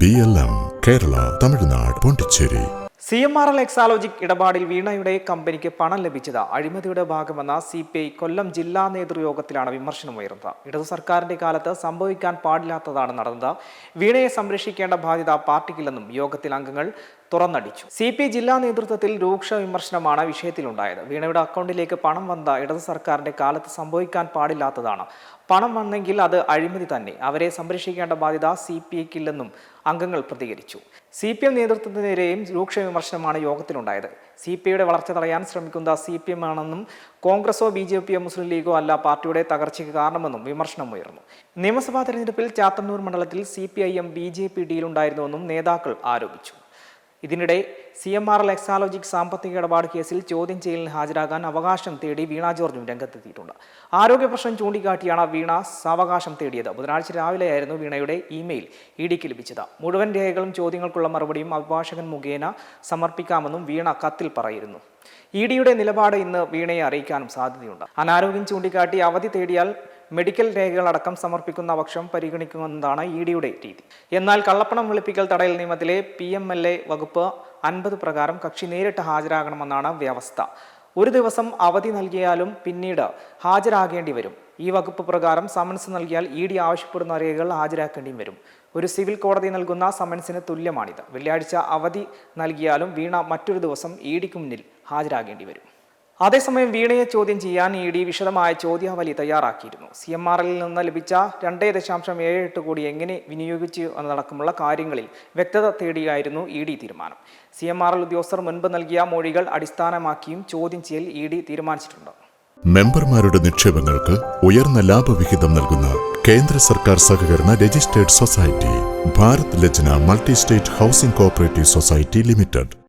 BLM, Kerala, Tamil Nadu, Pondicherry. CMRL Exalogic ഇടപാടിൽ വീണയുടെ കമ്പനിക്ക് പണം ലഭിച്ചത് അഴിമതിയുടെ ഭാഗമെന്ന CPI കൊല്ലം ജില്ലാ നേതൃയോഗത്തിലാണ് വിമർശനമുയർന്നത്. ഇടതു സർക്കാരിന്റെ കാലത്ത് സംഭവിക്കാൻ പാടില്ലാത്തതാണ് നടന്നത്. വീണയെ സംരക്ഷിക്കേണ്ട ബാധ്യത പാർട്ടിക്കില്ലെന്നും യോഗത്തിൽ അംഗങ്ങൾ തുറന്നടിച്ചു. CPI ജില്ലാ നേതൃത്വത്തിൽ രൂക്ഷ വിമർശനമാണ് വിഷയത്തിലുണ്ടായത്. വീണയുടെ അക്കൗണ്ടിലേക്ക് പണം വന്ന ഇടതു സർക്കാരിന്റെ കാലത്ത് സംഭവിക്കാൻ പാടില്ലാത്തതാണ്. പണം വന്നെങ്കിൽ അത് അഴിമതി തന്നെ. അവരെ സംരക്ഷിക്കേണ്ട ബാധ്യത CPIക്കില്ലെന്നും അംഗങ്ങൾ പ്രതികരിച്ചു. CPM നേതൃത്വത്തിനെതിരെയും രൂക്ഷ വിമർശനമാണ് യോഗത്തിലുണ്ടായത്. CPIയുടെ വളർച്ച തടയാൻ ശ്രമിക്കുന്ന CPM ആണെന്നും കോൺഗ്രസോ BJPയോ മുസ്ലിം ലീഗോ അല്ല പാർട്ടിയുടെ തകർച്ചയ്ക്ക് കാരണമെന്നും വിമർശനമുയർന്നു. നിയമസഭാ തെരഞ്ഞെടുപ്പിൽ ചാത്തന്നൂർ മണ്ഡലത്തിൽ CPIM BJP ഡീലുണ്ടായിരുന്നുവെന്നും നേതാക്കൾ ആരോപിച്ചു. ഇതിനിടെ CMRL എക്സാലോജിക് സാമ്പത്തിക ഇടപാട് കേസിൽ ചോദ്യം ചെയ്യലിന് ഹാജരാകാൻ അവകാശം തേടി വീണ ജോർജും രംഗത്തെത്തിയിട്ടുണ്ട്. ആരോഗ്യ പ്രശ്നം ചൂണ്ടിക്കാട്ടിയാണ് വീണ സാവകാശം തേടിയത്. ബുധനാഴ്ച രാവിലെയായിരുന്നു വീണയുടെ ഇമെയിൽ EDക്ക് ലഭിച്ചത്. മുഴുവൻ രേഖകളും ചോദ്യങ്ങൾക്കുള്ള മറുപടിയും അഭിഭാഷകൻ മുഖേന സമർപ്പിക്കാമെന്നും വീണ കത്തിൽ പറയുന്നു. EDയുടെ നിലപാട് ഇന്ന് വീണയെ അറിയിക്കാനും സാധ്യതയുണ്ട്. അനാരോഗ്യം ചൂണ്ടിക്കാട്ടി അവധി തേടിയാൽ മെഡിക്കൽ രേഖകളടക്കം സമർപ്പിക്കുന്ന പക്ഷം പരിഗണിക്കുമെന്നതാണ് EDയുടെ രീതി. എന്നാൽ കള്ളപ്പണം വെളുപ്പിക്കൽ തടയൽ നിയമത്തിലെ PMLA വകുപ്പ് 50 പ്രകാരം കക്ഷി നേരിട്ട് ഹാജരാകണമെന്നാണ് വ്യവസ്ഥ. ഒരു ദിവസം അവധി നൽകിയാലും പിന്നീട് ഹാജരാകേണ്ടി വരും. ഈ വകുപ്പ് പ്രകാരം സമൻസ് നൽകിയാൽ ED ആവശ്യപ്പെടുന്ന രേഖകൾ ഹാജരാക്കേണ്ടി വരും. ഒരു സിവിൽ കോടതി നൽകുന്ന സമൻസിന് തുല്യമാണിത്. വെള്ളിയാഴ്ച അവധി നൽകിയാലും വീണ മറ്റൊരു ദിവസം EDക്ക് മുന്നിൽ ഹാജരാകേണ്ടി വരും. അതേസമയം വീണയെ ചോദ്യം ചെയ്യാൻ ED വിശദമായ ചോദ്യാവലി തയ്യാറാക്കിയിരുന്നു. CMRLൽ നിന്ന് ലഭിച്ച 2.78 കോടി എങ്ങനെ വിനിയോഗിച്ചു എന്നതടക്കമുള്ള കാര്യങ്ങളിൽ വ്യക്തത തേടിയായിരുന്നു ED തീരുമാനം. CMRL ഉദ്യോഗസ്ഥർ മുൻപ് നൽകിയ മൊഴികൾ അടിസ്ഥാനമാക്കിയും ചോദ്യം ചെയ്യൽ ED തീരുമാനിച്ചിട്ടുണ്ട്. മെമ്പർമാരുടെ നിക്ഷേപങ്ങൾക്ക് ഉയർന്ന ലാഭവിഹിതം നൽകുന്ന കേന്ദ്ര സർക്കാർ സഹകരണ registered society Bharat Lajna multi state housing cooperative society limited.